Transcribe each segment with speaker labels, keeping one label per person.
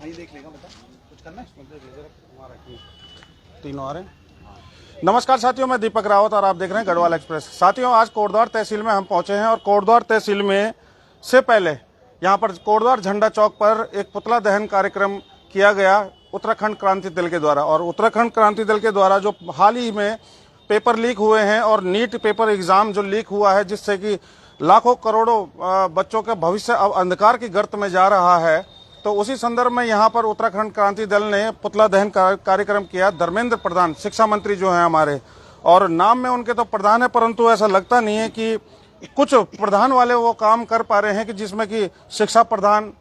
Speaker 1: देख लेगा बेटा, कुछ करना है इसमें,
Speaker 2: तीनों आ रहे हैं। नमस्कार साथियों, मैं दीपक रावत और आप देख रहे हैं गढ़वाल एक्सप्रेस। साथियों, आज कोटद्वार तहसील में हम पहुंचे हैं और कोटद्वार तहसील में से पहले यहां पर कोटद्वार झंडा चौक पर एक पुतला दहन कार्यक्रम किया गया उत्तराखंड क्रांति दल के द्वारा। और उत्तराखंड क्रांति दल के द्वारा जो हाल ही में पेपर लीक हुए हैं और नीट पेपर एग्जाम जो लीक हुआ है, जिससे कि लाखों करोड़ों बच्चों का भविष्य अब अंधकार की गर्त में जा रहा है, तो उसी संदर्भ में यहाँ पर उत्तराखंड क्रांति दल ने पुतला दहन कार्यक्रम किया। धर्मेंद्र प्रधान शिक्षा मंत्री जो हैं हमारे, और नाम में उनके तो प्रधान है, परंतु ऐसा लगता नहीं है कि कुछ प्रधान वाले वो काम कर पा रहे हैं कि जिसमें कि शिक्षा प्रधान,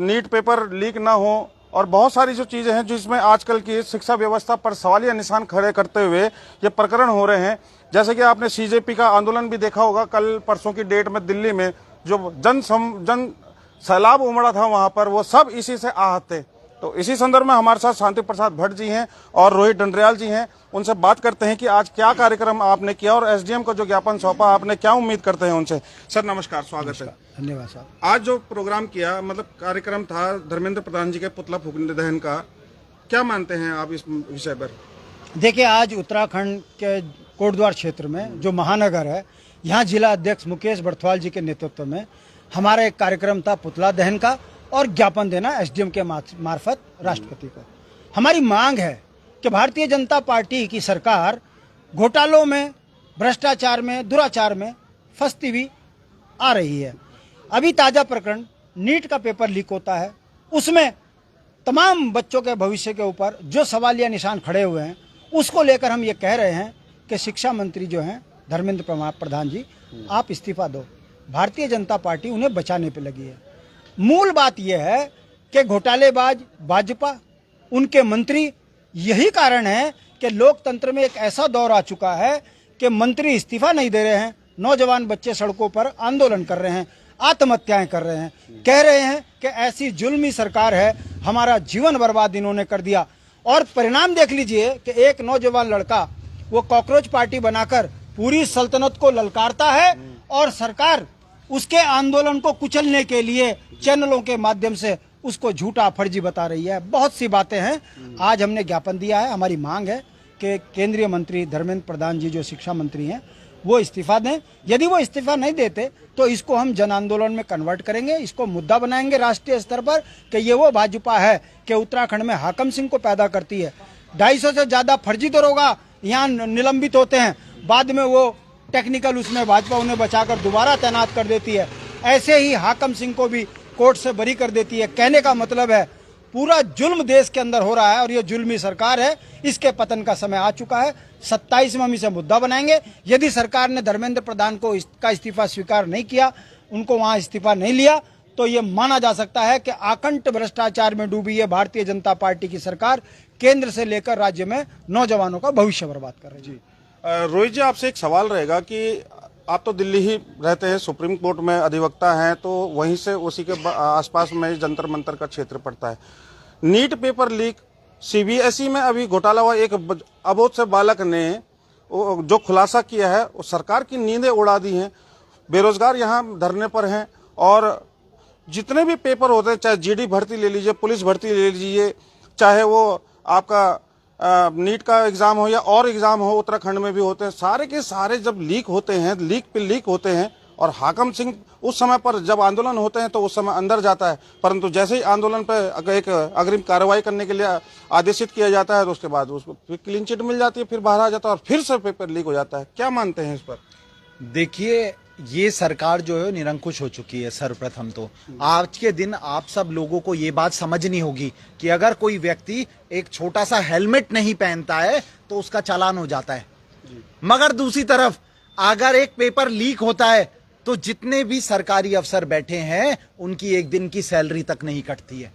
Speaker 2: नीट पेपर लीक ना हो और बहुत सारी जो चीजें हैं जिसमें आजकल की शिक्षा व्यवस्था पर सवालिया निशान खड़े करते हुए ये प्रकरण हो रहे हैं। जैसे कि आपने सीजेपी का आंदोलन भी देखा होगा, कल परसों की डेट में दिल्ली में जो जन सैलाब उमड़ा था वहां पर, वो सब इसी से आहत थे। तो इसी संदर्भ में हमारे साथ शांति प्रसाद भट्ट जी हैं और रोहित डंडरियाल जी हैं। उनसे बात करते हैं कि आज क्या कार्यक्रम आपने किया और एसडीएम को जो ज्ञापन सौंपा, आपने क्या उम्मीद करते हैं उनसे। सर नमस्कार, स्वागत है।
Speaker 1: धन्यवाद साहब।
Speaker 2: आज जो प्रोग्राम किया, मतलब कार्यक्रम था धर्मेंद्र प्रधान जी के पुतला फूकने दहन का, क्या मानते हैं आप इस विषय पर?
Speaker 1: देखिए, आज उत्तराखंड के कोटद्वार क्षेत्र में जो महानगर है, यहाँ जिला अध्यक्ष मुकेश बर्थवाल जी के नेतृत्व में हमारा एक कार्यक्रम था पुतला दहन का और ज्ञापन देना एसडीएम के मार्फत राष्ट्रपति को। हमारी मांग है कि भारतीय जनता पार्टी की सरकार घोटालों में, भ्रष्टाचार में, दुराचार में फंसती हुई आ रही है। अभी ताजा प्रकरण नीट का पेपर लीक होता है, उसमें तमाम बच्चों के भविष्य के ऊपर जो सवालिया निशान खड़े हुए हैं, उसको लेकर हम ये कह रहे हैं कि शिक्षा मंत्री जो हैं धर्मेंद्र प्रधान जी, आप इस्तीफा दो। भारतीय जनता पार्टी उन्हें बचाने पे लगी है। मूल बात यह है कि घोटालेबाज भाजपा, उनके मंत्री, यही कारण है कि लोकतंत्र में एक ऐसा दौर आ चुका है कि मंत्री इस्तीफा नहीं दे रहे हैं, नौजवान बच्चे सड़कों पर आंदोलन कर रहे हैं, आत्महत्याएं कर रहे हैं, कह रहे हैं कि ऐसी जुल्मी सरकार है, हमारा जीवन बर्बाद इन्होंने कर दिया। और परिणाम देख लीजिए कि एक नौजवान लड़का वो कॉकरोच पार्टी बनाकर पूरी सल्तनत को ललकारता है और सरकार उसके आंदोलन को कुचलने के लिए चैनलों के माध्यम से उसको झूठा फर्जी बता रही है। बहुत सी बातें हैं। आज हमने ज्ञापन दिया है। हमारी मांग है कि केंद्रीय मंत्री धर्मेंद्र प्रधान जी जो शिक्षा मंत्री हैं वो इस्तीफा दें। यदि वो इस्तीफा नहीं देते तो इसको हम जन आंदोलन में कन्वर्ट करेंगे, इसको मुद्दा बनाएंगे राष्ट्रीय स्तर पर कि ये वो भाजपा है कि उत्तराखंड में हाकम सिंह को पैदा करती है। 250 से ज्यादा फर्जी दरोगा यहाँ निलंबित होते हैं, बाद में वो टेक्निकल उसमें भाजपा उन्हें बचाकर दोबारा तैनात कर देती है। ऐसे ही हाकम सिंह को भी कोर्ट से बरी कर देती है। कहने का मतलब है पूरा जुल्म देश के अंदर हो रहा है और ये जुल्मी सरकार है, इसके पतन का समय आ चुका है। 27 में हम इसे मुद्दा बनाएंगे। यदि सरकार ने धर्मेंद्र प्रधान को इसका इस्तीफा स्वीकार नहीं किया, उनको वहां इस्तीफा नहीं लिया, तो ये माना जा सकता है कि आकंठ भ्रष्टाचार में डूबी है भारतीय जनता पार्टी की सरकार, केंद्र से लेकर राज्य में नौजवानों का भविष्य बर्बाद कर रही है।
Speaker 2: रोहित जी, आपसे एक सवाल रहेगा कि आप तो दिल्ली ही रहते हैं, सुप्रीम कोर्ट में अधिवक्ता हैं, तो वहीं से उसी के आसपास में जंतर मंतर का क्षेत्र पड़ता है। नीट पेपर लीक, सीबीएसई में अभी घोटाला हुआ, एक अबोध से बालक ने जो खुलासा किया है, वो सरकार की नींदें उड़ा दी हैं। बेरोजगार यहाँ धरने पर हैं और जितने भी पेपर होते हैं, चाहे जीडी भर्ती ले लीजिए, पुलिस भर्ती ले लीजिए, चाहे वो आपका नीट का एग्जाम हो या और एग्जाम हो, उत्तराखंड में भी होते हैं, सारे के सारे जब लीक होते हैं, लीक पे लीक होते हैं। और हाकम सिंह उस समय पर जब आंदोलन होते हैं तो उस समय अंदर जाता है, परंतु जैसे ही आंदोलन पर एक अग्रिम कार्रवाई करने के लिए आदेशित किया जाता है तो उसके बाद उसको फिर क्लीन चिट मिल जाती है, फिर बाहर आ जाता है और फिर से पेपर लीक हो जाता है। क्या मानते हैं इस पर?
Speaker 3: देखिए, ये सरकार जो है निरंकुश हो चुकी है। सर्वप्रथम तो आज के दिन आप सब लोगों को ये बात समझनी होगी कि अगर कोई व्यक्ति एक छोटा सा हेलमेट नहीं पहनता है तो उसका चालान हो जाता है, मगर दूसरी तरफ अगर एक पेपर लीक होता है तो जितने भी सरकारी अफसर बैठे हैं उनकी एक दिन की सैलरी तक नहीं कटती है।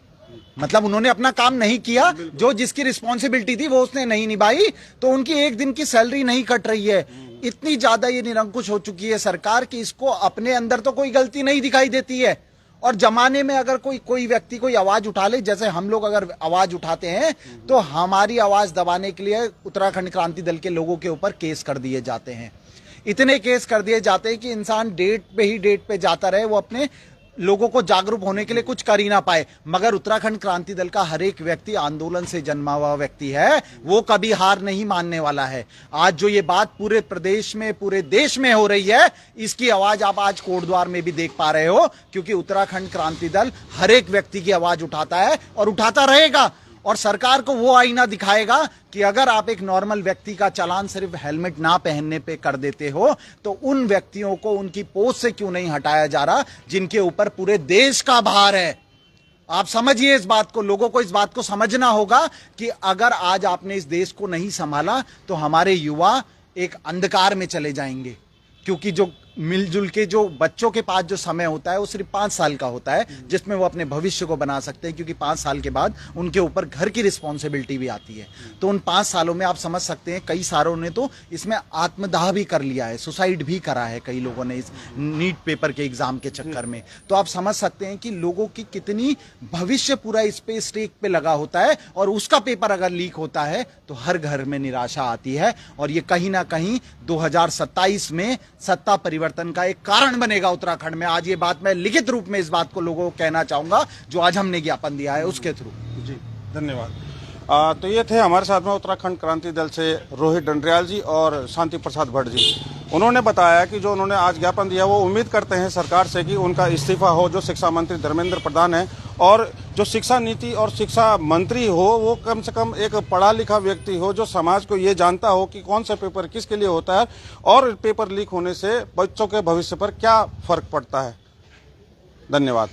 Speaker 3: मतलब उन्होंने अपना काम नहीं किया, जो जिसकी रिस्पॉन्सिबिलिटी थी वो उसने नहीं निभाई, तो उनकी एक दिन की सैलरी नहीं कट रही है। इतनी ज्यादा ये निरंकुश हो चुकी है सरकार कि इसको अपने अंदर तो कोई गलती नहीं दिखाई देती है। और जमाने में अगर कोई व्यक्ति कोई आवाज उठा ले, जैसे हम लोग अगर आवाज उठाते हैं तो हमारी आवाज दबाने के लिए उत्तराखंड क्रांति दल के लोगों के ऊपर केस कर दिए जाते हैं। इतने केस कर दिए जाते हैं कि इंसान डेट पे जाता रहे, वो अपने लोगों को जागरूक होने के लिए कुछ कर ही ना पाए। मगर उत्तराखंड क्रांति दल का हर एक व्यक्ति आंदोलन से जन्मा हुआ व्यक्ति है, वो कभी हार नहीं मानने वाला है। आज जो ये बात पूरे प्रदेश में, पूरे देश में हो रही है, इसकी आवाज आप आज कोटद्वार में भी देख पा रहे हो, क्योंकि उत्तराखंड क्रांति दल हर एक व्यक्ति की आवाज उठाता है और उठाता रहेगा। और सरकार को वो आईना दिखाएगा कि अगर आप एक नॉर्मल व्यक्ति का चालान सिर्फ हेलमेट ना पहनने पे कर देते हो, तो उन व्यक्तियों को उनकी पोस्ट से क्यों नहीं हटाया जा रहा, जिनके ऊपर पूरे देश का भार है। आप समझिए इस बात को, लोगों को इस बात को समझना होगा कि अगर आज आपने इस देश को नहीं संभाला तो हमारे युवा एक अंधकार में चले जाएंगे। क्योंकि जो मिलजुल के जो बच्चों के पास जो समय होता है वो सिर्फ 5 साल का होता है, जिसमें वो अपने भविष्य को बना सकते हैं, क्योंकि 5 साल के बाद उनके ऊपर घर की रिस्पॉन्सिबिलिटी भी आती है। तो उन 5 सालों में आप समझ सकते हैं कई सारों ने तो इसमें आत्मदाह भी कर लिया है, सुसाइड भी करा है कई लोगों ने इस नीट पेपर के एग्जाम के चक्कर में। तो आप समझ सकते हैं कि लोगों की कितनी भविष्य पूरा इस पे स्टेक पे लगा होता है, और उसका पेपर अगर लीक होता है तो हर घर में निराशा आती है, और ये कहीं ना कहीं 2027 में सत्ता परिवर्तन का एक कारण बनेगा उत्तराखंड में। आज ये बात मैं लिखित रूप में इस बात को लोगों को कहना चाहूंगा, जो आज हमने ज्ञापन दिया है उसके थ्रू।
Speaker 2: जी धन्यवाद। तो ये थे हमारे साथ में उत्तराखंड क्रांति दल से रोहित डंडरियाल जी और शांति प्रसाद भट्ट जी। उन्होंने बताया कि जो उन्होंने आज ज्ञापन दिया वो उम्मीद करते हैं सरकार से कि उनका इस्तीफा हो, जो शिक्षा मंत्री धर्मेंद्र प्रधान है, और जो शिक्षा नीति और शिक्षा मंत्री हो वो कम से कम एक पढ़ा लिखा व्यक्ति हो, जो समाज को ये जानता हो कि कौन सा पेपर किसके लिए होता है और पेपर लीक होने से बच्चों के भविष्य पर क्या फर्क पड़ता है। धन्यवाद।